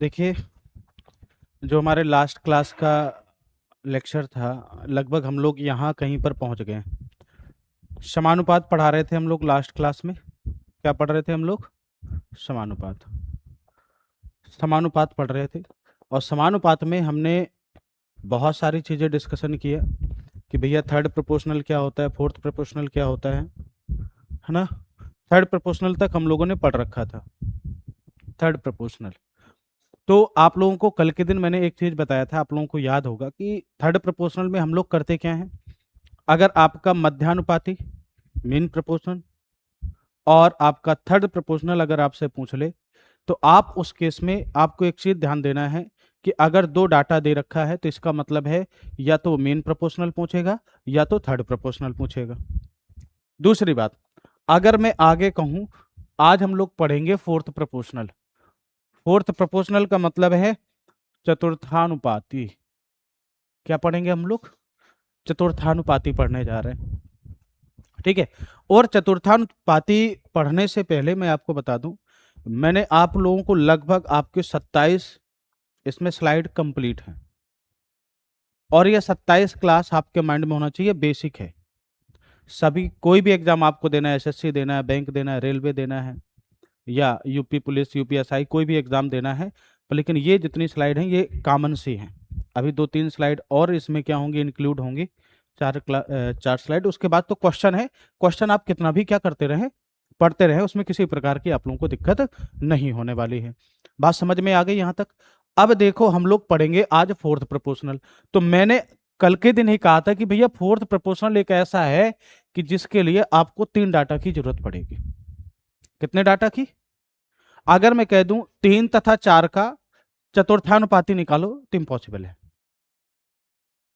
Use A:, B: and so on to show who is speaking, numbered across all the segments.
A: देखिए, जो हमारे लास्ट क्लास का लेक्चर था, लगभग हम लोग यहाँ कहीं पर पहुँच गए। समानुपात पढ़ा रहे थे हम लोग लास्ट क्लास में। क्या पढ़ रहे थे हम लोग? समानुपात। समानुपात पढ़ रहे थे, और समानुपात में हमने बहुत सारी चीज़ें डिस्कशन किया कि भैया थर्ड प्रोपोर्शनल क्या होता है, फोर्थ प्रोपोर्शनल क्या होता है ना। थर्ड प्रोपोर्शनल तक हम लोगों ने पढ़ रखा था। थर्ड प्रोपोर्शनल, तो आप लोगों को कल के दिन मैंने एक चीज बताया था, आप लोगों को याद होगा कि थर्ड प्रोपोर्शनल में हम लोग करते क्या हैं। अगर आपका मध्यानुपाती मीन प्रोपोर्शनल और आपका थर्ड प्रोपोर्शनल अगर आपसे पूछ ले, तो आप उस केस में आपको एक चीज ध्यान देना है कि अगर दो डाटा दे रखा है तो इसका मतलब है या तो मेन प्रोपोर्शनल पूछेगा या तो थर्ड प्रोपोर्शनल पूछेगा। दूसरी बात, अगर मैं आगे कहूं, आज हम लोग पढ़ेंगे फोर्थ प्रोपोर्शनल। फोर्थ प्रोपोर्शनल का मतलब है चतुर्थानुपाती। क्या पढ़ेंगे हम लोग? चतुर्थानुपाती पढ़ने जा रहे हैं, ठीक है। और चतुर्थानुपाती पढ़ने से पहले मैं आपको बता दूं, मैंने आप लोगों को लगभग आपके 27 इसमें स्लाइड कंप्लीट है, और ये 27 क्लास आपके माइंड में होना चाहिए, बेसिक है। सभी कोई भी एग्जाम आपको देना है, एसएससी देना है, बैंक देना है, रेलवे देना है, या यूपी पुलिस, यूपीएसआई, कोई भी एग्जाम देना है, लेकिन ये जितनी स्लाइड हैं ये कॉमन सी हैं। अभी 2-3 स्लाइड और इसमें क्या होंगी, इंक्लूड होंगी। चार स्लाइड, उसके बाद तो क्वेश्चन है। क्वेश्चन आप कितना भी क्या करते रहे, पढ़ते रहे, उसमें किसी प्रकार की आप लोगों को दिक्कत नहीं होने वाली है। बात समझ में आ गई यहाँ तक? अब देखो, हम लोग पढ़ेंगे आज फोर्थ प्रोपोर्शनल। तो मैंने कल के दिन ही कहा था कि भैया फोर्थ प्रोपोर्शनल एक ऐसा है कि जिसके लिए आपको 3 डाटा की जरूरत पड़ेगी। कितने डाटा की? अगर मैं कह दूं 3 तथा 4 का चतुर्थानुपाती निकालो तो इम्पॉसिबल है,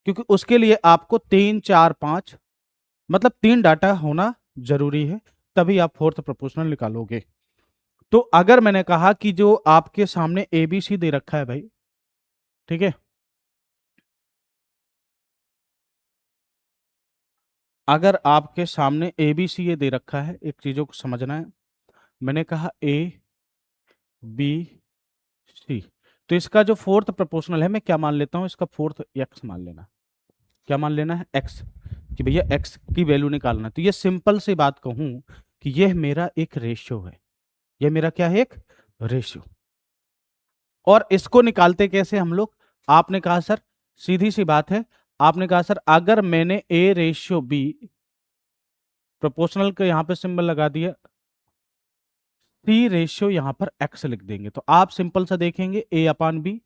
A: क्योंकि उसके लिए आपको 3, 4, 5 मतलब 3 डाटा होना जरूरी है, तभी आप फोर्थ प्रोपोर्शनल निकालोगे। तो अगर मैंने कहा कि जो आपके सामने एबीसी दे रखा है भाई, ठीक है, अगर आपके सामने एबीसी ये दे रखा है, एक चीजों को समझना है। मैंने कहा ए बी सी, तो इसका जो फोर्थ प्रोपोर्शनल है मैं क्या मान लेता हूं, इसका फोर्थ एक्स मान लेना। क्या मान लेना है? एक्स, कि भैया एक्स की वैल्यू निकालना। तो ये सिंपल सी बात कहूं कि यह मेरा एक रेशियो है। यह मेरा क्या है? एक रेशियो। और इसको निकालते कैसे हम लोग? आपने कहा सर, सीधी सी बात है, आपने कहा सर अगर मैंने ए रेशियो बी, प्रोपोर्शनल का यहां पे सिंबल लगा दिया, सी रेशियो यहां पर एक्स लिख देंगे, तो आप सिंपल सा देखेंगे ए upon B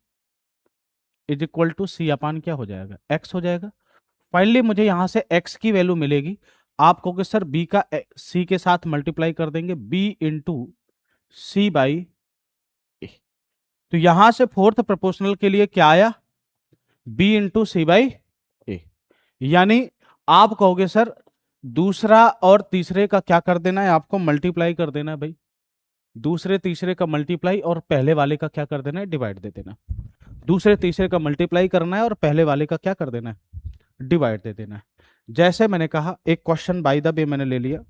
A: is equal to C अपान क्या हो जाएगा? एक्स हो जाएगा। फाइनली मुझे यहां से x की वैल्यू मिलेगी। आप कहोगे सर b का c के साथ मल्टीप्लाई कर देंगे, b into C by A. तो यहां से फोर्थ प्रोपोर्शनल के लिए क्या आया? b इंटू सी बाई ए। यानी आप कहोगे सर दूसरा और तीसरे का क्या कर देना है, आपको मल्टीप्लाई कर देना है भाई। दूसरे तीसरे का मल्टीप्लाई और पहले वाले का क्या कर देना है? डिवाइड दे देना। दूसरे तीसरे का मल्टीप्लाई करना है और पहले वाले का क्या कर देना है? डिवाइड दे देना है। जैसे मैंने कहा, एक क्वेश्चन बाय द वे मैंने ले लिया,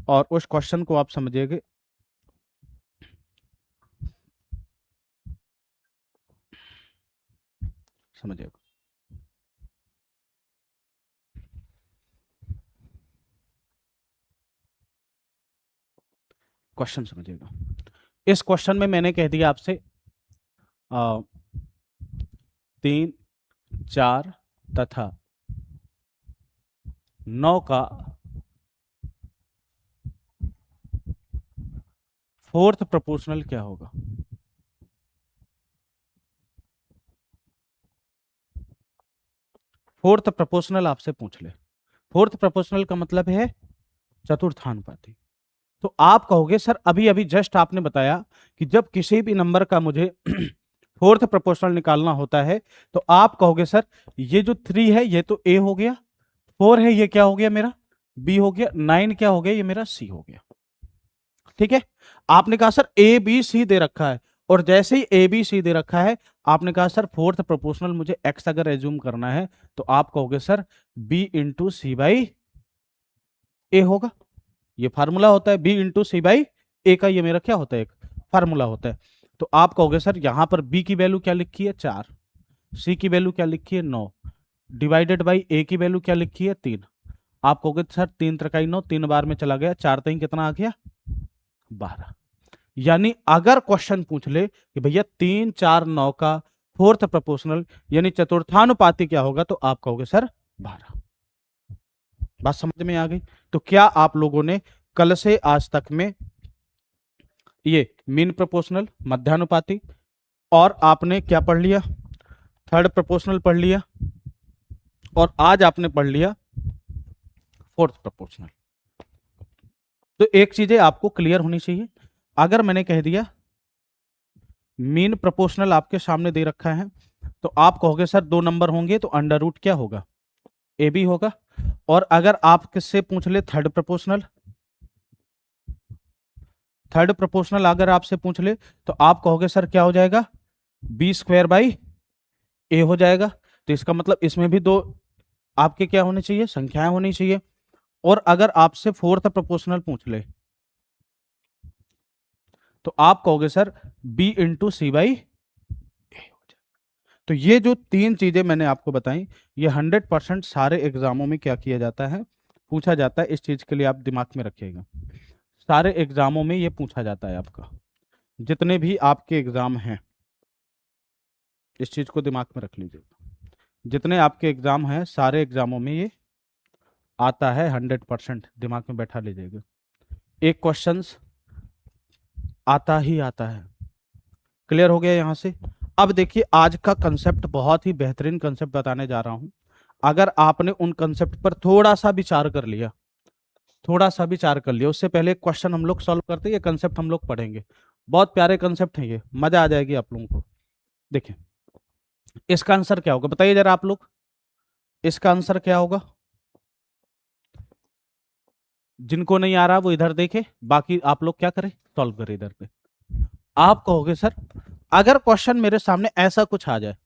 A: और उस क्वेश्चन को आप समझिएगा। समझिएगा, क्वेश्चन समझिएगा। इस क्वेश्चन में मैंने कह दिया आपसे 3, 4 तथा 9 का फोर्थ प्रोपोर्शनल क्या होगा। फोर्थ प्रोपोर्शनल आपसे पूछ ले। फोर्थ प्रोपोर्शनल का मतलब है चतुर्थानुपाती। तो आप कहोगे सर अभी अभी जस्ट आपने बताया कि जब किसी भी नंबर का मुझे फोर्थ प्रोपोर्शनल निकालना होता है, तो आप कहोगे सर ये जो 3 है ये तो ए हो गया, 4 है ये क्या हो गया मेरा? बी हो गया, 9 क्या हो गया? ये मेरा सी हो गया। ठीक है। आपने कहा सर ए बी सी दे रखा है, और जैसे ही ए बी सी दे रखा है, आपने कहा सर फोर्थ प्रोपोर्शनल मुझे एक्स अगर एज्यूम करना है, तो आप कहोगे sir B into C by A होगा। ये फार्मूला होता है, B into C by A का, ये मेरा क्या होता है? एक फार्मूला होता है। तो आप कहोगे सर यहाँ पर बी की वैल्यू क्या लिखी है 4, सी की वैल्यू क्या लिखी है 9, डिवाइडेड बाई ए की वैल्यू क्या लिखी है 3। आप कहोगे सर 3 त्रिकाई 9, 3 बार में चला गया, 4 3 कितना आ गया 12। यानी अगर क्वेश्चन पूछ ले कि भैया 3 4 9 का फोर्थ प्रोपोर्शनल यानी चतुर्थानुपाती क्या होगा, तो आप कहोगे सर 12। बात समझ में आ गई? तो क्या आप लोगों ने कल से आज तक में ये मीन प्रोपोर्शनल, मध्यानुपाती और आपने क्या पढ़ लिया, थर्ड प्रोपोर्शनल पढ़ लिया, और आज आपने पढ़ लिया फोर्थ प्रोपोर्शनल। तो एक चीजें आपको क्लियर होनी चाहिए। अगर मैंने कह दिया मीन प्रोपोर्शनल आपके सामने दे रखा है, तो आप कहोगे सर 2 नंबर होंगे तो अंडर रूट क्या होगा, ए बी होगा। और अगर आप किससे पूछ ले थर्ड प्रोपोर्शनल, थर्ड प्रोपोर्शनल अगर आपसे पूछ ले तो आप कहोगे सर क्या हो जाएगा, बी स्क्वायर बाई ए हो जाएगा। तो इसका मतलब इसमें भी 2 आपके क्या होने चाहिए, संख्याएं होनी चाहिए। और अगर आपसे फोर्थ प्रोपोर्शनल पूछ ले तो आप कहोगे sir B into C by A. तो ये जो 3 चीजें मैंने आपको बताई, ये 100% सारे एग्जामों में क्या किया जाता है, पूछा जाता है। इस चीज के लिए आप दिमाग में रखिएगा, सारे एग्जामों में ये पूछा जाता है आपका, जितने भी आपके एग्जाम हैं इस चीज को दिमाग में रख लीजिएगा। जितने आपके एग्जाम हैं सारे एग्जामों में ये आता है, 100% दिमाग में बैठा लीजिएगा। एक क्वेश्चंस आता ही आता है। क्लियर हो गया यहां से? अब देखिए आज का कंसेप्ट बहुत ही बेहतरीन कंसेप्ट बताने जा रहा हूं। अगर आपने उन कंसेप्ट पर थोड़ा सा विचार कर लिया, थोड़ा सा विचार कर लिया, उससे पहले क्वेश्चन हम लोग सॉल्व करते हैं, ये कंसेप्ट हम लोग पढ़ेंगे। बहुत प्यारे कंसेप्ट है ये, मजा आ जाएगी आप लोगों को। देखिए इसका आंसर क्या होगा, बताइए जरा आप लोग, इसका आंसर क्या होगा? जिनको नहीं आ रहा वो इधर देखे, बाकी आप लोग क्या करें, सॉल्व करें इधर पे। आप कहोगे सर अगर क्वेश्चन मेरे सामने ऐसा कुछ आ जाए,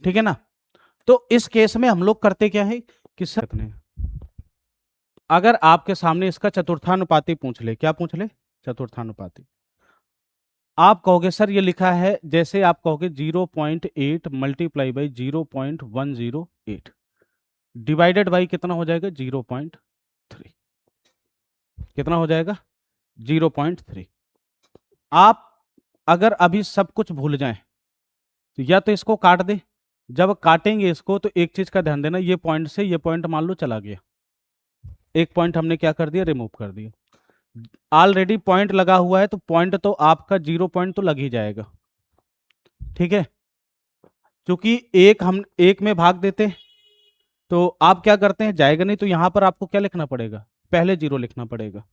A: ठीक है ना, तो इस केस में हम लोग करते क्या है कि सर अगर आपके सामने इसका चतुर्थानुपाती पूछ ले, क्या पूछ ले, चतुर्थानुपाती, आप कहोगे सर ये लिखा है, जैसे आप कहोगे 0.8 मल्टीप्लाई बाई 0.108 डिवाइडेड बाई कितना हो जाएगा 0.3, कितना हो जाएगा 0.3। आप अगर अभी सब कुछ भूल जाएं तो या तो इसको काट दे, जब काटेंगे इसको तो एक चीज का ध्यान देना, ये पॉइंट से ये पॉइंट मान लो चला गया, एक पॉइंट हमने क्या कर दिया, रिमूव कर दिया। ऑलरेडी पॉइंट लगा हुआ है तो पॉइंट तो आपका 0 पॉइंट तो लग ही जाएगा, ठीक है। क्योंकि एक हम एक में भाग देते तो आप क्या करते हैं, जाएगा नहीं, तो यहां पर आपको क्या लिखना पड़ेगा, पहले 0 लिखना पड़ेगा।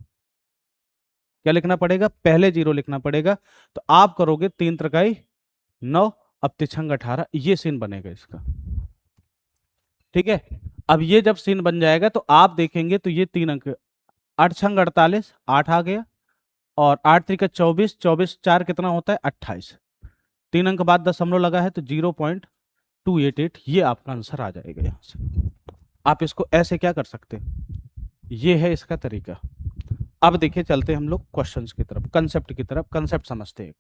A: क्या लिखना पड़ेगा, पहले 0 लिखना पड़ेगा। तो आप करोगे 3 त्रिकाई 9, अब तिछंग 18, ये सीन बनेगा इसका, ठीक है। अब ये जब सीन बन जाएगा तो आप देखेंगे तो ये 3 अंक, 8 छंग 48, 8 आ गया, और 8 त्रिका 24, 24 4 कितना होता है 28, 3 अंक बाद दशमलव लगा है तो 0.288, ये आपका आंसर आ जाएगा यहां से। आप इसको ऐसे क्या कर सकते हैं, ये है इसका तरीका। अब देखिए चलते हैं हम लोग क्वेश्चंस की तरफ, कंसेप्ट की तरफ, कंसेप्ट समझते हैं।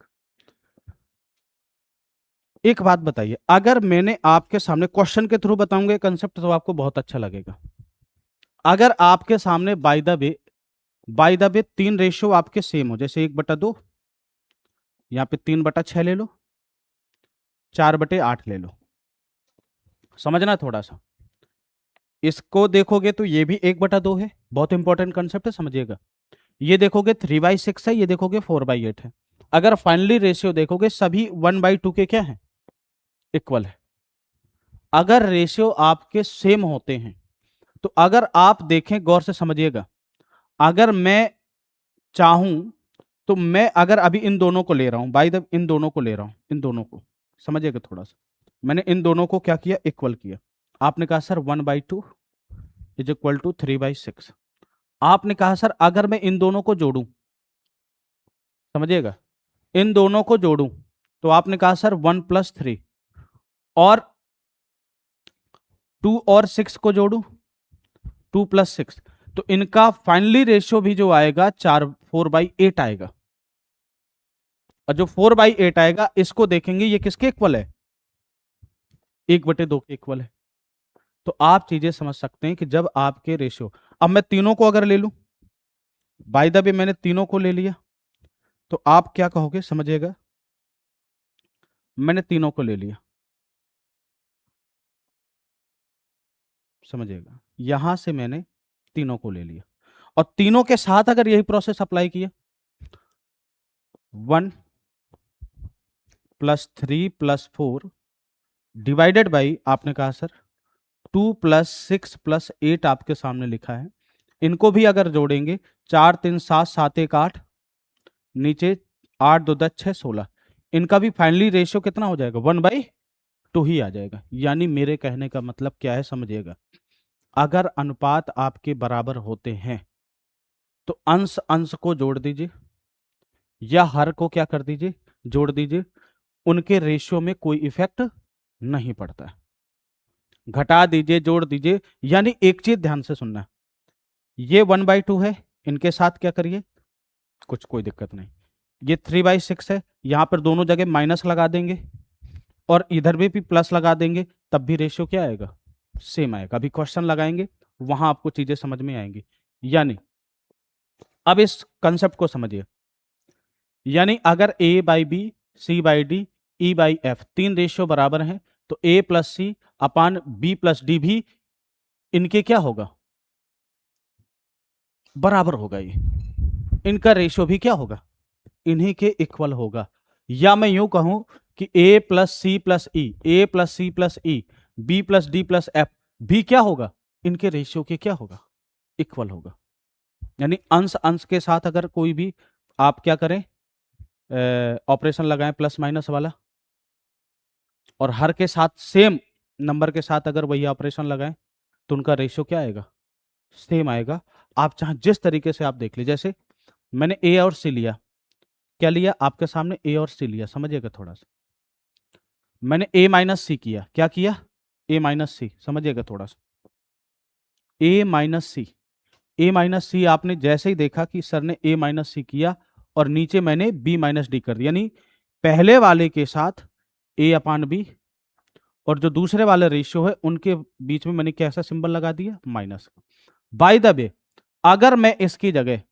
A: एक बात बताइए, अगर मैंने आपके सामने क्वेश्चन के थ्रू बताऊंगा कंसेप्ट तो आपको बहुत अच्छा लगेगा। अगर आपके सामने बाय द वे 3 रेशियो आपके सेम हो, जैसे 1/2, यहाँ पे 3/6 ले लो, 4/8 ले लो, समझना थोड़ा सा। इसको देखोगे तो ये भी 1/2 है, बहुत इंपॉर्टेंट कंसेप्ट है, समझिएगा। ये देखोगे 3/6 है, ये देखोगे 4/8 है। अगर फाइनली रेशियो देखोगे सभी 1/2 के क्या है, इक्वल है। अगर रेशियो आपके सेम होते हैं तो अगर आप देखें, गौर से समझिएगा, अगर मैं चाहूं तो मैं अगर अभी इन दोनों को ले रहा हूं, बाय द इन दोनों को ले रहा हूं, इन दोनों को समझिएगा थोड़ा सा, मैंने इन दोनों को क्या किया, इक्वल किया। आपने कहा सर 1/2 इज इक्वल टू 3/6। आपने कहा सर अगर मैं इन दोनों को जोड़ूं, समझिएगा, इन दोनों को जोड़ूं, तो आपने कहा सर 1 + 3, और 2 और 6 को जोड़ूं, 2 + 6, तो इनका फाइनली रेशियो भी जो आएगा 4/8 आएगा। और जो 4/8 आएगा इसको देखेंगे ये किसके इक्वल है, 1/2 के इक्वल है। तो आप चीजें समझ सकते हैं कि जब आपके रेशियो, अब मैं तीनों को अगर ले लूं, बाय द वे मैंने तीनों को ले लिया, तो आप क्या कहोगे समझिएगा, मैंने तीनों को ले लिया, समझिएगा, यहां से मैंने तीनों को ले लिया और तीनों के साथ अगर यही प्रोसेस अप्लाई किया, 1 + 3 + 4 डिवाइडेड बाई, आपने कहा सर 2 + 6 + 8 आपके सामने लिखा है, इनको भी अगर जोड़ेंगे 4 3 7 7 1 8, नीचे 8 2 10 6 16, इनका भी फाइनली रेशियो कितना हो जाएगा, 1/2 ही आ जाएगा। यानी मेरे कहने का मतलब क्या है समझिएगा, अगर अनुपात आपके बराबर होते हैं तो अंश अंश को जोड़ दीजिए या हर को क्या कर दीजिए, जोड़ दीजिए, उनके रेशियो में कोई इफेक्ट नहीं पड़ता है, घटा दीजिए जोड़ दीजिए। यानी एक चीज ध्यान से सुनना, ये 1/2 है, इनके साथ क्या करिए, कुछ कोई दिक्कत नहीं, ये 3/6 है, यहां पर दोनों जगह माइनस लगा देंगे और इधर भी प्लस लगा देंगे, तब भी रेशियो क्या आएगा, सेम आएगा। अभी क्वेश्चन लगाएंगे वहां आपको चीजें समझ में आएंगी। यानी अब इस कंसेप्ट को समझिए, यानी अगर A/B, C/D, E/F तीन रेशियो बराबर हैं तो A + C upon B + D भी इनके क्या होगा, बराबर होगा, ये इनका रेशियो भी क्या होगा, इन्हीं के इक्वल होगा। या मैं यूं कहूं कि A + C + E, A + C + E, B + D + F भी क्या होगा, इनके रेशियो के क्या होगा, इक्वल होगा। यानी अंश अंश के साथ अगर कोई भी आप क्या करें, ऑपरेशन लगाएं प्लस माइनस वाला, और हर के साथ सेम नंबर के साथ अगर वही ऑपरेशन लगाएं तो उनका रेशियो क्या आएगा, सेम आएगा। आप चाहे जिस तरीके से आप देख लीजिए, जैसे मैंने ए और सी लिया, क्या लिया आपके सामने, ए और सी लिया, समझिएगा थोड़ा सा, मैंने A - C किया, क्या किया, A - C, समझिएगा थोड़ा सा, A - C आपने जैसे ही देखा कि सर ने A - C किया और नीचे मैंने B - D कर दिया, यानी पहले वाले के साथ A/B और जो दूसरे वाले रेशियो है उनके बीच में मैंने कैसा सिंबल लगा दिया, माइनस। बाय द वे अगर मैं इसकी जगह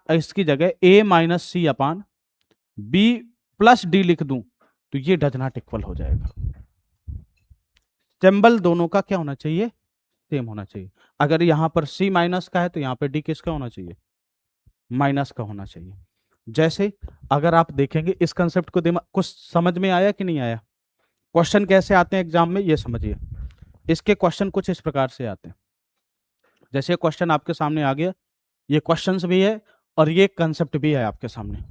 A: इसकी जगह A - C upon B + D लिख दूं तो ये डज नॉट इक्वल हो जाएगा। सिंबल दोनों का क्या होना चाहिए, सेम होना चाहिए। अगर यहां पर C माइनस का है तो यहां पर D किसका होना चाहिए, माइनस का होना चाहिए। जैसे अगर आप देखेंगे इस कंसेप्ट को, कुछ समझ में आया कि नहीं आया, क्वेश्चन कैसे आते हैं एग्जाम में ये समझिए। इसके क्वेश्चन कुछ इस प्रकार से आते हैं, जैसे क्वेश्चन आपके सामने आ गया, ये क्वेश्चंस भी है और ये कंसेप्ट भी है आपके सामने।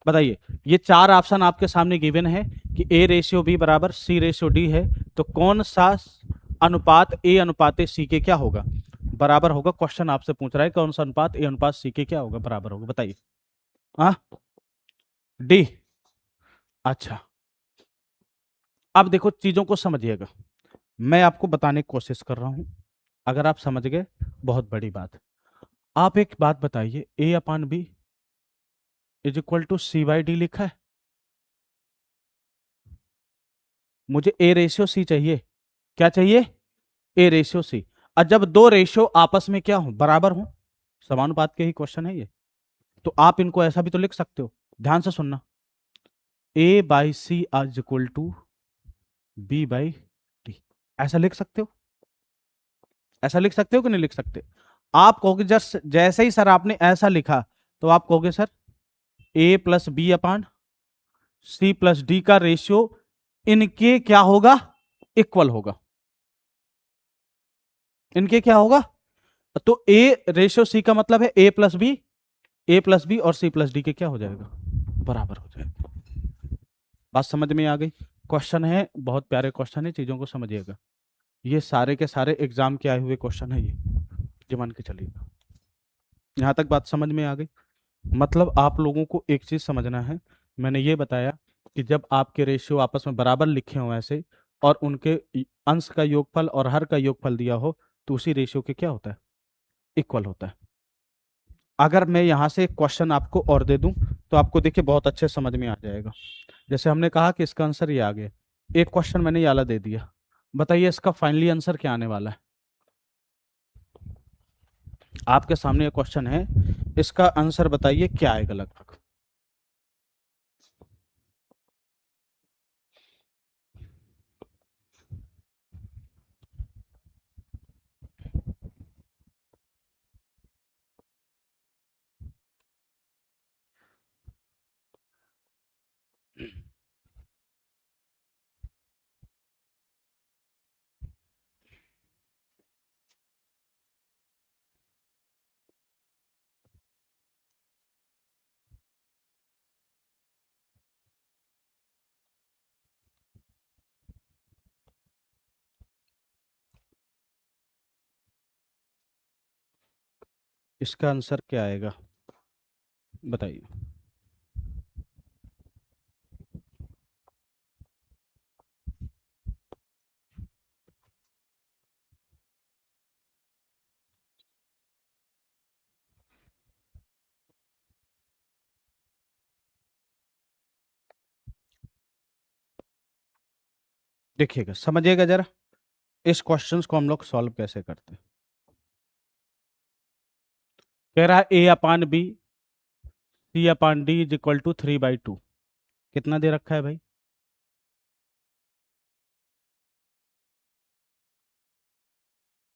A: बताइए, ये चार ऑप्शन आपके सामने गिवन है कि A/B बराबर C/D है, तो कौन सा अनुपात A/C के क्या होगा, बराबर होगा। क्वेश्चन आपसे पूछ रहा है कौन सा अनुपात A/C के क्या होगा, बराबर होगा, बताइए। हाँ, D। अच्छा, अब देखो चीजों को समझिएगा, मैं आपको बताने की कोशिश कर रहा हूं, अगर आप समझ गए बहुत बड़ी बात। आप एक बात बताइए, A/B = C/D लिखा है, मुझे A/C चाहिए, क्या चाहिए, A/C। और जब दो रेशियो आपस में क्या हो, बराबर हो, समानुपात के ही क्वेश्चन है ये, तो आप इनको ऐसा भी तो लिख सकते हो, ध्यान से सुनना, A/C = B/D, ऐसा लिख सकते हो, ऐसा लिख सकते हो कि नहीं लिख सकते। आप कहोगे जस्ट जैसे ही सर आपने ऐसा लिखा तो आप कहोगे sir A + B upon C + D का रेशियो इनके क्या होगा, इक्वल होगा, इनके क्या होगा, तो A/C का मतलब है A + B और C + D के क्या हो जाएगा, बराबर हो जाएगा। बात समझ में आ गई। क्वेश्चन है, बहुत प्यारे क्वेश्चन है, चीजों को समझिएगा, ये सारे के सारे एग्जाम के आए हुए क्वेश्चन है, ये मान के चलिएगा। यहां तक बात समझ में आ गई। मतलब आप लोगों को एक चीज समझना है, मैंने ये बताया कि जब आपके रेशियो आपस में बराबर लिखे हो ऐसे और उनके अंश का योगफल और हर का योगफल दिया हो तो उसी रेशियो के क्या होता है, इक्वल होता है। अगर मैं यहां से क्वेश्चन आपको और दे दूं तो आपको देखिए बहुत अच्छे समझ में आ जाएगा। जैसे हमने कहा कि इसका आंसर ये आ गया, एक क्वेश्चन मैंने ये वाला दे दिया, बताइए इसका फाइनली आंसर क्या आने वाला है। आपके सामने ये क्वेश्चन है, इसका आंसर बताइए क्या आएगा लगभग। इसका आंसर क्या आएगा बताइए। देखिएगा, समझिएगा जरा, इस क्वेश्चंस को हम लोग सॉल्व कैसे करते हैं। कह रहा है A upon B C upon D is equal to 3/2। कितना दे रखा है भाई?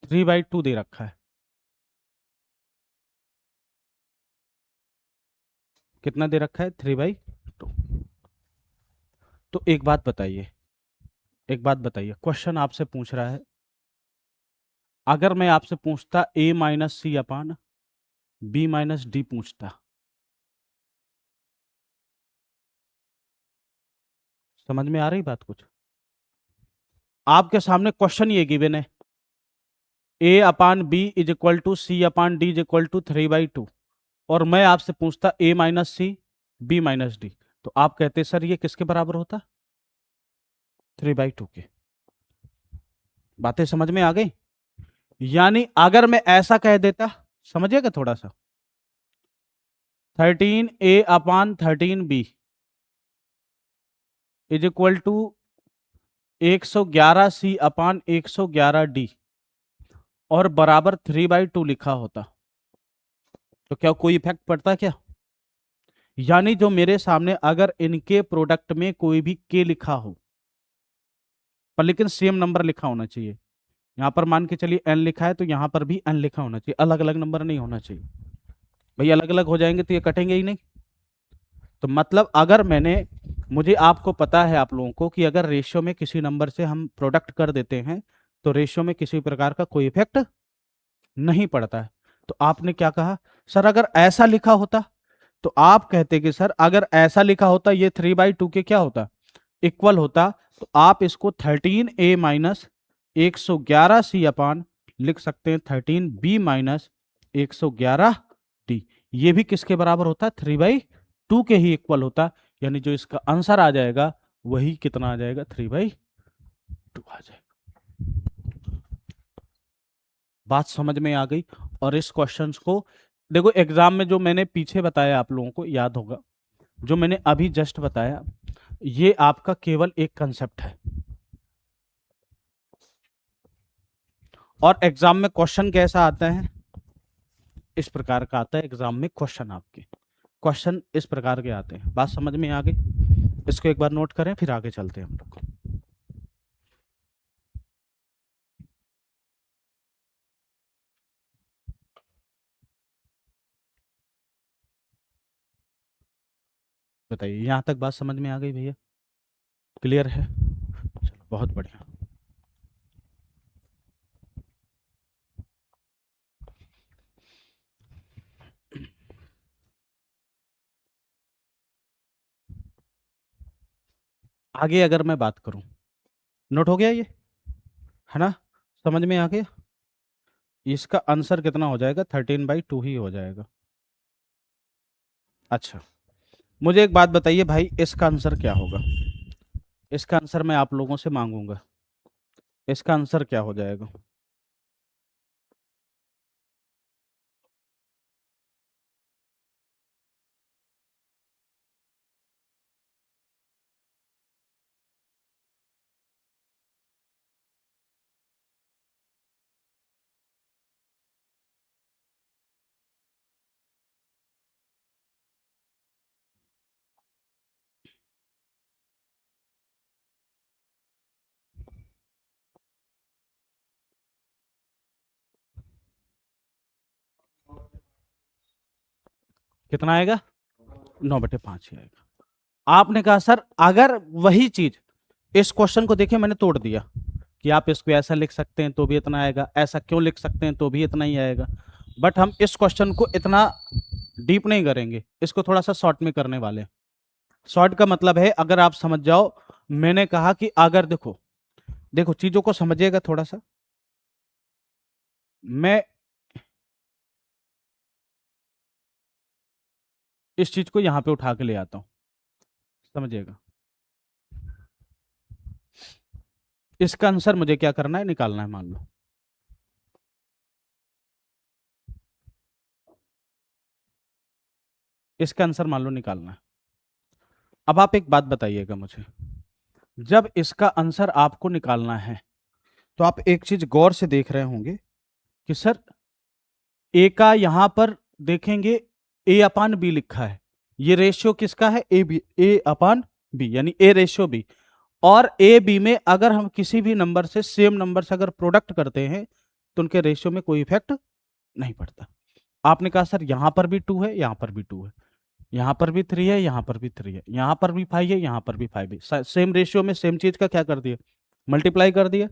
A: 3/2 दे रखा है। कितना दे रखा है? 3/2। तो एक बात बताइए, एक बात बताइए, क्वेश्चन आपसे पूछ रहा है, अगर मैं आपसे पूछता A minus C upon B minus D पूछता, समझ में आ रही बात कुछ? आपके सामने क्वेश्चन ये गिवन है, A upon B is equal to C upon D is equal to 3/2, और मैं आपसे पूछता A minus C B minus D, तो आप कहते सर ये किसके बराबर होता? 3/2 के। बातें समझ में आ गई? यानी अगर मैं ऐसा कह देता, समझिएगा थोड़ा सा, 13a upon 13b is equal to 111c upon 111d और बराबर 3/2 लिखा होता, तो क्या कोई इफेक्ट पड़ता क्या? यानी जो मेरे सामने अगर इनके प्रोडक्ट में कोई भी के लिखा हो, पर लेकिन सेम नंबर लिखा होना चाहिए, यहां पर मान के चलिए एन लिखा है तो यहां पर भी एन लिखा होना चाहिए, अलग अलग नंबर नहीं होना चाहिए। भाई अलग अलग हो जाएंगे तो ये कटेंगे ही नहीं। तो मतलब अगर मैंने, मुझे आपको पता है आप लोगों को कि अगर रेशियो में किसी नंबर से हम प्रोडक्ट कर देते हैं तो रेशियो में किसी प्रकार का कोई इफेक्ट नहीं पड़ता है। तो आपने क्या कहा, सर अगर ऐसा लिखा होता, तो आप कहते कि सर अगर ऐसा लिखा होता ये 3/2 के क्या होता, इक्वल होता, तो आप इसको 13a माइनस 111c अपान लिख सकते हैं 13b माइनस 111d, ये भी किसके बराबर होता है? 3/2 के ही इक्वल होता। यानी जो इसका आंसर आ जाएगा वही कितना आ जाएगा? 3/2 आ जाएगा। बात समझ में आ गई? और इस क्वेश्चंस को देखो, एग्जाम में जो मैंने पीछे बताया आप लोगों को याद होगा, जो मैंने अभी जस्ट बताया, ये आपका केवल एक कंसेप्ट है, और एग्जाम में क्वेश्चन कैसा आता है? इस प्रकार का आता है एग्जाम में क्वेश्चन, आपके क्वेश्चन इस प्रकार के आते हैं। बात समझ में आ गई? इसको एक बार नोट करें, फिर आगे चलते हैं हम लोग। बताइए, यहां तक बात समझ में आ गई भैया? क्लियर है? चलो बहुत बढ़िया। आगे अगर मैं बात करूं, नोट हो गया ये, है ना? समझ में आ गया? इसका आंसर कितना हो जाएगा? 13/2 ही हो जाएगा। अच्छा, मुझे एक बात बताइए भाई, इसका आंसर क्या होगा? इसका आंसर मैं आप लोगों से मांगूंगा, इसका आंसर क्या हो जाएगा? कितना आएगा? 9/5 ही आएगा। आपने कहा सर अगर वही चीज, इस क्वेश्चन को देखिए मैंने तोड़ दिया कि आप इसको ऐसा लिख सकते हैं तो भी इतना आएगा, ऐसा क्यों लिख सकते हैं तो भी इतना ही आएगा, बट हम इस क्वेश्चन को इतना डीप नहीं करेंगे, इसको थोड़ा सा शॉर्ट में करने वाले हैं। शॉर्ट का मतलब है अगर आप समझ जाओ, मैंने कहा कि अगर देखो देखो चीजों को समझिएगा थोड़ा सा, मैं इस चीज को यहां पे उठा के ले आता हूं, समझिएगा। इसका आंसर मुझे क्या करना है, निकालना है। मान लो इसका आंसर मान लो निकालना है। अब आप एक बात बताइएगा मुझे, जब इसका आंसर आपको निकालना है तो आप एक चीज गौर से देख रहे होंगे कि सर ए का यहां पर देखेंगे ए अपान बी लिखा है, ये रेशियो किसका है, A B, A upon B, यानी ए रेशियो बी। और ए बी में अगर हम किसी भी नंबर से सेम नंबर से अगर प्रोडक्ट करते हैं तो उनके रेशियो में कोई इफेक्ट नहीं पड़ता। आपने कहा सर यहां पर भी 2 है, यहां पर भी 2 है, यहां पर भी 3 है, यहां पर भी 3 है, यहां पर भी 5 है, यहां पर भी 5 है, सेम रेशियो में सेम चीज का क्या कर दिया, मल्टीप्लाई कर दिया।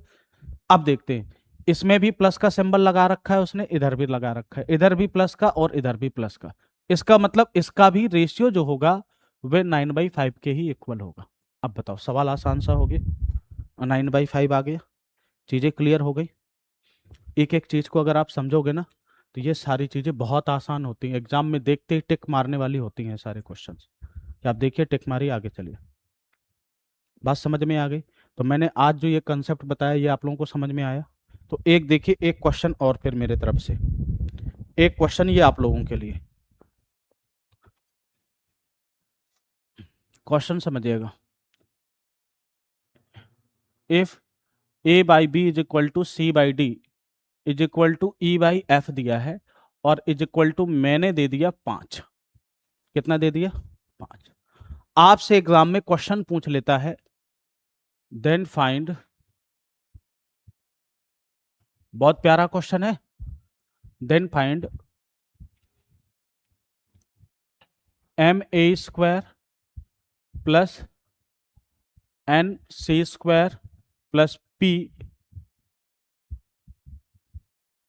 A: अब देखते हैं, इसमें भी प्लस का सिंबल लगा रखा है उसने, इधर भी लगा रखा है, इधर भी प्लस का और इधर भी प्लस का, इसका मतलब इसका भी रेशियो जो होगा वह 9/5 के ही इक्वल होगा। अब बताओ, सवाल आसान सा हो गया, 9/5 आ गया, चीजें क्लियर हो गई। एक एक चीज को अगर आप समझोगे ना तो ये सारी चीजें बहुत आसान होती हैं, एग्जाम में देखते ही टिक मारने वाली होती हैं सारे क्वेश्चंस। आप देखिए टिक मारी, आगे चलिए। बात समझ में आ गई? तो मैंने आज जो ये कंसेप्ट बताया ये आप लोगों को समझ में आया? तो एक देखिए, एक क्वेश्चन और फिर मेरे तरफ से एक क्वेश्चन ये आप लोगों के लिए, क्वेश्चन समझिएगा। If A by B is equal to C by D is equal to E by F दिया है, और इज इक्वल टू मैंने दे दिया 5। कितना दे दिया? 5। आपसे एग्जाम में क्वेश्चन पूछ लेता है, देन फाइंड, बहुत प्यारा क्वेश्चन है, then find M A square plus N C square plus P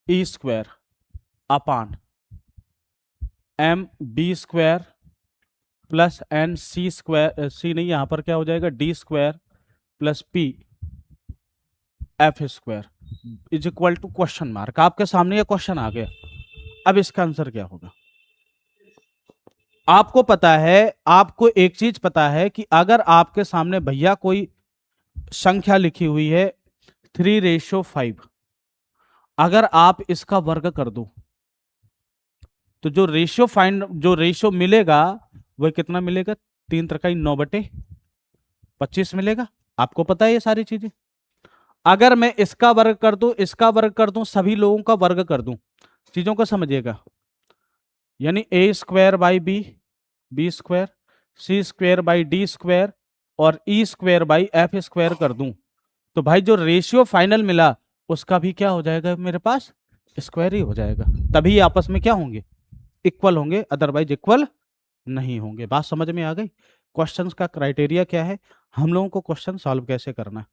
A: E square upon M B square plus N C square, C नहीं, यहां पर क्या हो जाएगा, D square plus P F square is equal to question mark. आपके सामने ये question आ गया, अब इसका आंसर क्या होगा? आपको पता है, आपको एक चीज पता है कि अगर आपके सामने भैया कोई संख्या लिखी हुई है 3:5, अगर आप इसका वर्ग कर दो तो जो रेशियो मिलेगा वह कितना मिलेगा, 3 × 9/25 मिलेगा। आपको पता है ये सारी चीजें। अगर मैं इसका वर्ग कर दूं, इसका वर्ग कर दूं, सभी लोगों का वर्ग कर दूं, चीजों को समझिएगा, यानी A square by B, B square, C square by D square और E square by F square कर दूं, तो भाई जो रेशियो फाइनल मिला उसका भी क्या हो जाएगा मेरे पास, स्क्वायर ही हो जाएगा। तभी आपस में क्या होंगे, इक्वल होंगे, अदरवाइज इक्वल नहीं होंगे। बात समझ में आ गई? क्वेश्चंस का क्राइटेरिया क्या है, हम लोगों को क्वेश्चन सॉल्व कैसे करना है,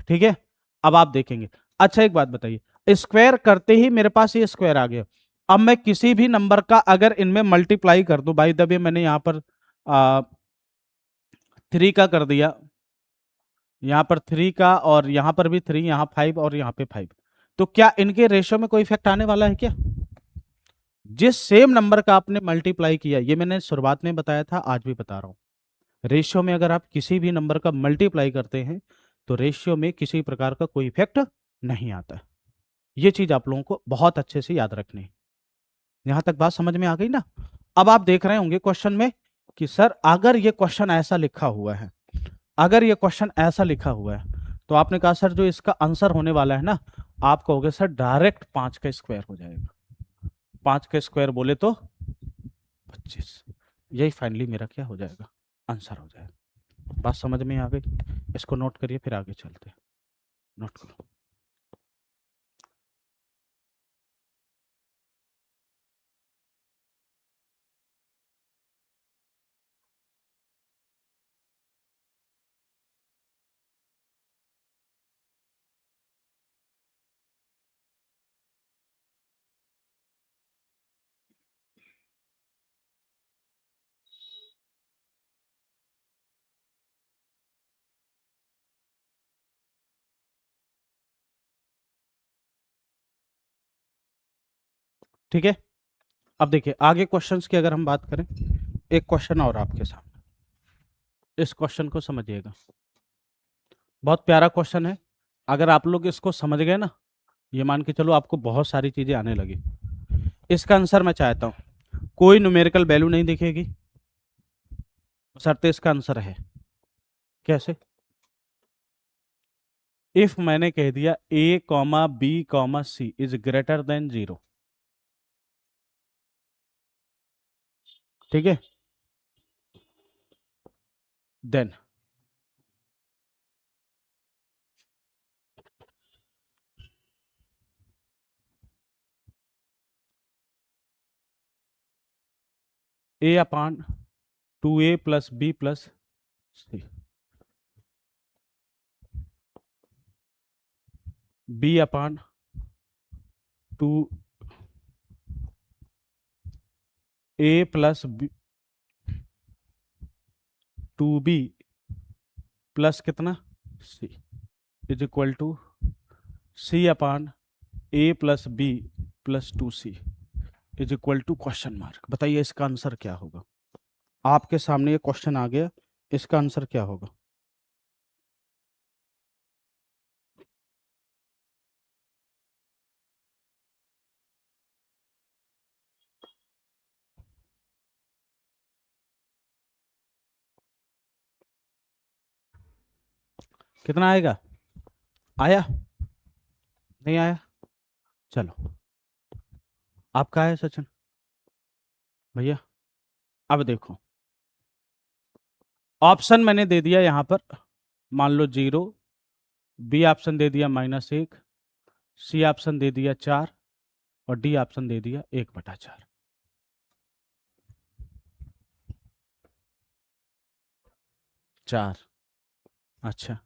A: ठीक है? अब आप देखेंगे। अच्छा एक बात बताइए, स्क्वायर करते ही मेरे पास ये स्क्वायर आ गया, अब मैं किसी भी नंबर का अगर इनमें मल्टीप्लाई कर दूं, बाय द वे मैंने यहां पर 3 का कर दिया, यहां पर 3 का, और यहां पर भी 3, यहां 5 और यहां पे 5, तो क्या इनके रेशियो में कोई इफेक्ट आने वाला है क्या? जिस सेम नंबर का आपने मल्टीप्लाई किया, ये मैंने शुरुआत में बताया था, आज भी बता रहा हूं, रेशियो में अगर आप किसी भी नंबर का मल्टीप्लाई करते हैं तो रेशियो में किसी प्रकार का कोई इफेक्ट नहीं आता है। ये चीज आप लोगों को बहुत अच्छे से याद रखनी है। यहां तक बात समझ में आ गई ना? अब आप देख रहे होंगे क्वेश्चन में कि सर अगर ये क्वेश्चन ऐसा लिखा हुआ है, अगर ये क्वेश्चन ऐसा लिखा हुआ है, तो आपने कहा सर जो इसका आंसर होने वाला है ना, आप कहोगे सर डायरेक्ट 5 का स्क्वायर हो जाएगा। 5 का स्क्वायर बोले तो 25, यही फाइनली मेरा क्या हो जाएगा, आंसर हो जाएगा। बात समझ में आ गई? इसको नोट करिए, फिर आगे चलते हैं। नोट करो। ठीक है। अब देखिए आगे क्वेश्चंस की अगर हम बात करें, एक क्वेश्चन और आपके सामने, इस क्वेश्चन को समझिएगा, बहुत प्यारा क्वेश्चन है। अगर आप लोग इसको समझ गए ना, ये मान के चलो आपको बहुत सारी चीजें आने लगी। इसका आंसर मैं चाहता हूं, कोई न्यूमेरिकल वैल्यू नहीं दिखेगी, बशर्ते इसका आंसर है। कैसे? इफ मैंने कह दिया a comma B comma C is greater than 0, ठीक है, then a upon 2a plus B plus सी, b upon 2a plus 2b plus कितना c is equal to c upon a plus b plus 2c is equal to question mark. बताइए इसका answer क्या होगा? आपके सामने ये क्वेश्चन आ गया, इसका आंसर क्या होगा? कितना आएगा? आया? नहीं आया? चलो, आपका है सचिन भैया। अब देखो, ऑप्शन मैंने दे दिया यहां पर, मान लो 0, बी ऑप्शन दे दिया -1, सी ऑप्शन दे दिया 4 और डी ऑप्शन दे दिया 1/4। चार। अच्छा,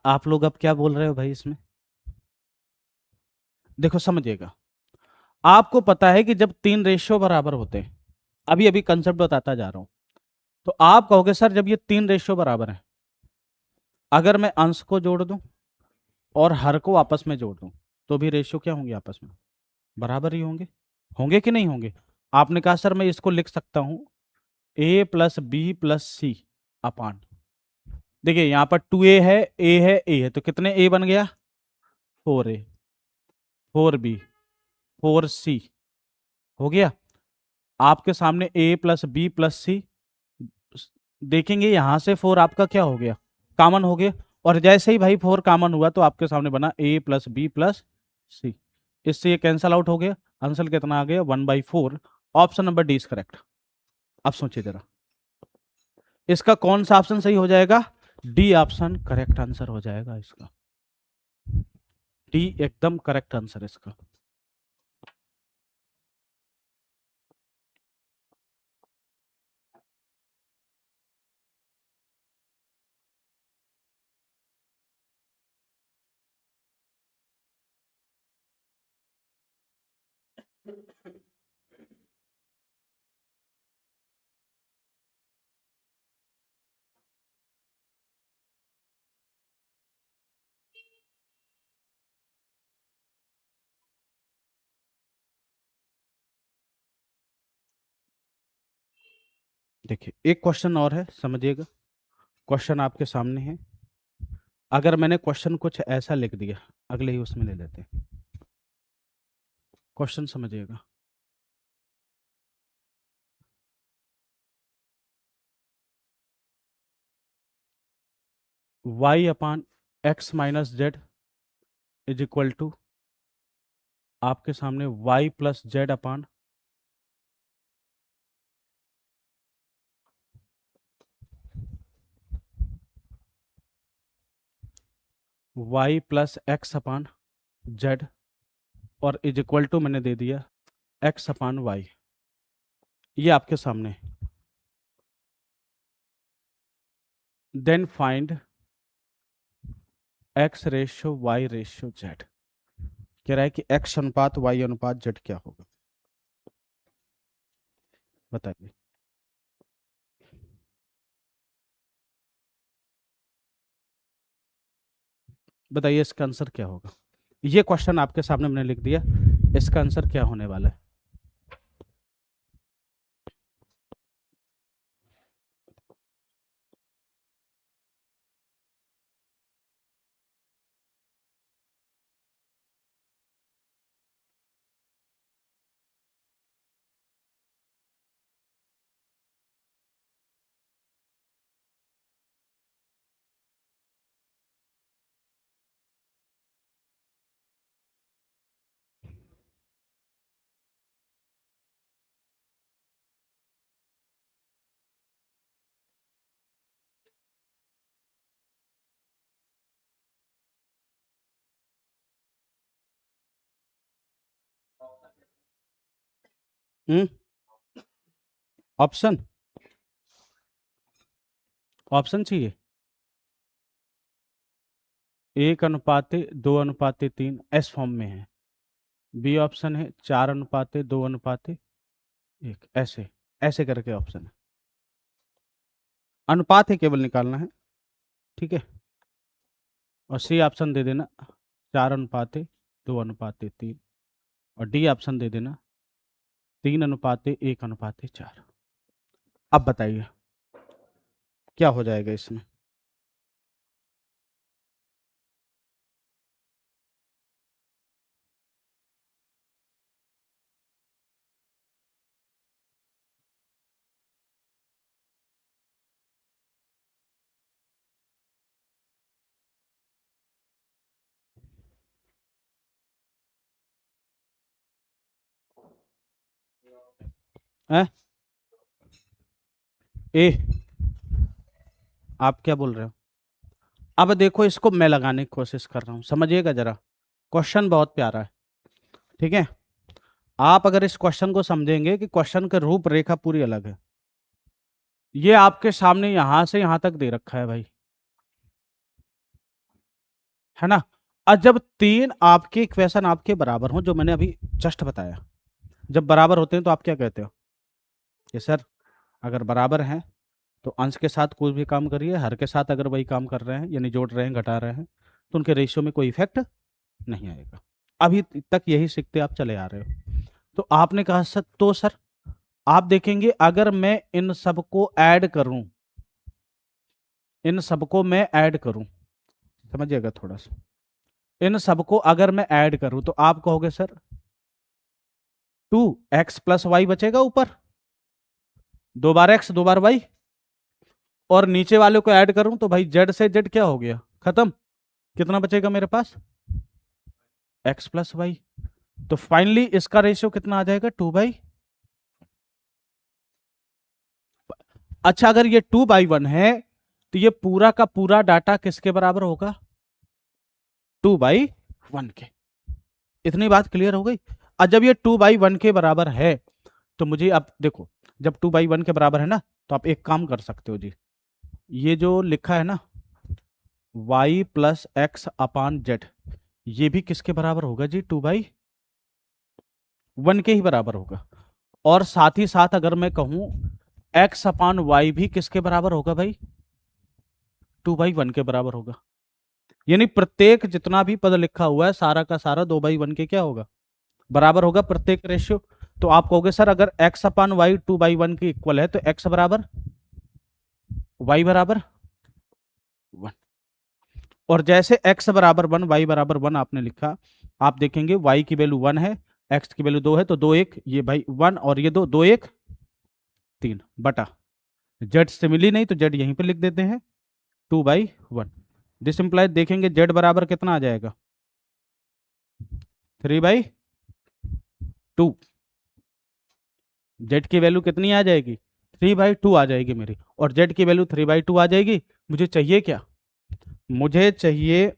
A: आप लोग अब क्या बोल रहे हो भाई इसमें? देखो समझिएगा, आपको पता है कि जब 3 रेशियो बराबर होते हैं, अभी अभी कंसेप्ट बताता जा रहा हूं, तो आप कहोगे सर जब ये 3 रेशियो बराबर है, अगर मैं अंश को जोड़ दूं और हर को आपस में जोड़ दूं, तो भी रेशियो क्या होंगे आपस में? बराबर ही होंगे। होंगे कि नहीं होंगे? आपने कहा सर मैं इसको लिख सकता हूं a प्लस बी प्लस सी अपान, देखिए यहां पर 2a है, a है, a है, तो कितने a बन गया? 4a, 4b, 4c हो गया। आपके सामने a प्लस बी प्लस सी, देखेंगे यहां से 4 आपका क्या हो गया? कॉमन हो गया। और जैसे ही भाई 4 कॉमन हुआ तो आपके सामने बना a प्लस बी प्लस सी, इससे ये कैंसल आउट हो गया। आंसर कितना आ गया? 1/4। Option number D is correct. अब सोचिए जरा, इसका कौन सा ऑप्शन सही हो जाएगा? डी ऑप्शन करेक्ट आंसर हो जाएगा इसका। डी एकदम करेक्ट आंसर इसका। देखिए एक क्वेश्चन और है, समझिएगा। क्वेश्चन आपके सामने है, अगर मैंने क्वेश्चन कुछ ऐसा लिख दिया, अगले ही उसमें ले लेते हैं। क्वेश्चन समझिएगा, y upon X minus Z is equal to आपके सामने y plus Z upon y plus X upon Z, और इज इक्वल टू मैंने दे दिया x अपान वाई। ये आपके सामने है। Then find x ratio y ratio z। कह रहा है कि x अनुपात y अनुपात z क्या होगा? बताइए। बताइए इसका आंसर क्या होगा? ये क्वेश्चन आपके सामने मैंने लिख दिया, इसका आंसर क्या होने वाला है? ऑप्शन ऑप्शन चाहिए। 1:2:3 एस फॉर्म में है। बी ऑप्शन है 4:2:1, ऐसे ऐसे करके ऑप्शन है। अनुपात है, केवल निकालना है, ठीक है। और सी ऑप्शन दे देना 4:2:3, और डी ऑप्शन दे देना 3:1:4। अब बताइए क्या हो जाएगा इसमें? है ए, आप क्या बोल रहे हो? अब देखो, इसको मैं लगाने की कोशिश कर रहा हूं, समझिएगा जरा। क्वेश्चन बहुत प्यारा है, ठीक है। आप अगर इस क्वेश्चन को समझेंगे कि क्वेश्चन का रूपरेखा पूरी अलग है। ये आपके सामने यहां से यहां तक दे रखा है भाई, है ना। और जब तीन आपके इक्वेशन आपके बराबर हो, जो मैंने अभी जस्ट बताया, जब बराबर होते हैं तो आप क्या कहते हो कि सर अगर बराबर हैं तो अंश के साथ कोई भी काम करिए, हर के साथ अगर वही काम कर रहे हैं, यानी जोड़ रहे हैं घटा रहे हैं, तो उनके रेशियो में कोई इफेक्ट नहीं आएगा। अभी तक यही सीखते आप चले आ रहे हो। तो आपने कहा सर, तो सर आप देखेंगे अगर मैं इन सबको ऐड करूं, इन सबको मैं ऐड करूं, समझिएगा थोड़ा सा, इन सबको अगर मैं ऐड करूं तो आप कहोगे सर 2x+y बचेगा ऊपर, 2 बार x 2 बार y, और नीचे वाले को ऐड करूं तो भाई z से z क्या हो गया, खत्म। कितना बचेगा मेरे पास? x+y। तो फाइनली इसका रेशियो कितना आ जाएगा? 2/। अच्छा, अगर ये 2/1 है तो ये पूरा का पूरा डाटा किसके बराबर होगा? 2/1 के। इतनी बात क्लियर हो गई। और जब ये 2/1 के बराबर है तो मुझे, अब देखो, जब 2/1 के बराबर है ना, तो आप एक काम कर सकते हो जी, ये जो लिखा है ना y+x/z, ये भी किसके बराबर होगा जी? 2/1 के ही बराबर होगा। और साथ ही साथ अगर मैं कहूं x/y भी किसके बराबर होगा भाई? 2/1 के बराबर होगा। यानी प्रत्येक जितना भी पद लिखा हुआ है सारा का सारा 2/1 के क्या होगा? बराबर होगा, प्रत्येक रेशियो। तो आप कहोगे सर अगर x/y 2/1 के इक्वल है तो x बराबर y बराबर 1। और जैसे x बराबर 1 y बराबर 1 आपने लिखा, आप देखेंगे y की वैल्यू 1 है, x की वैल्यू 2 है, तो 2 1 ये भाई 1 और ये 2 2 1 3 बटा z से मिली नहीं तो z यहीं पे लिख देते हैं 2/1। दिस इंप्लाइज देखेंगे z बराबर कितना आ जाएगा? 3/2। z की वैल्यू कितनी आ जाएगी? 3/2 आ जाएगी मेरी, और z की वैल्यू 3/2 आ जाएगी। मुझे चाहिए क्या? मुझे चाहिए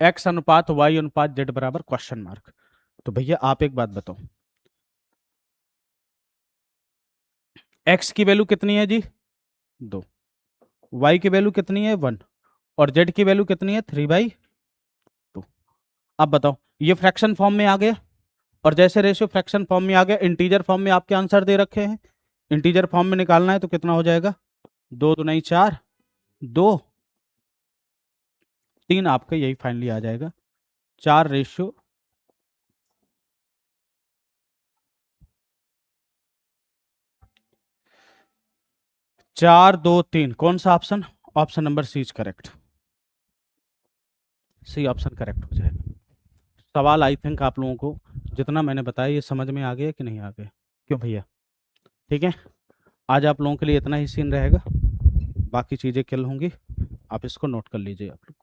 A: x/y/z बराबर क्वेश्चन मार्क। तो भैया आप एक बात बताओ, x की वैल्यू कितनी है जी? 2। y की वैल्यू कितनी है? 1। और z की वैल्यू कितनी है? 3/2। अब बताओ, ये फ्रैक्शन फॉर्म में आ गया, और जैसे रेशियो फ्रैक्शन फॉर्म में आ गया, इंटीजर फॉर्म में आपके आंसर दे रखे हैं, इंटीजर फॉर्म में निकालना है तो कितना हो जाएगा? 2 दूनी 4, 2 3, आपका यही फाइनली आ जाएगा 4/2। 4 2 3 कौन सा option? Option number C is correct. C option correct हो जाएगा। सवाल आई थिंक आप लोगों को जितना मैंने बताया ये समझ में आ गया कि नहीं आ गया? क्यों भैया? ठीक है, आज आप लोगों के लिए इतना ही सीन रहेगा, बाकी चीज़ें कल होंगी, आप इसको नोट कर लीजिए आप लोग।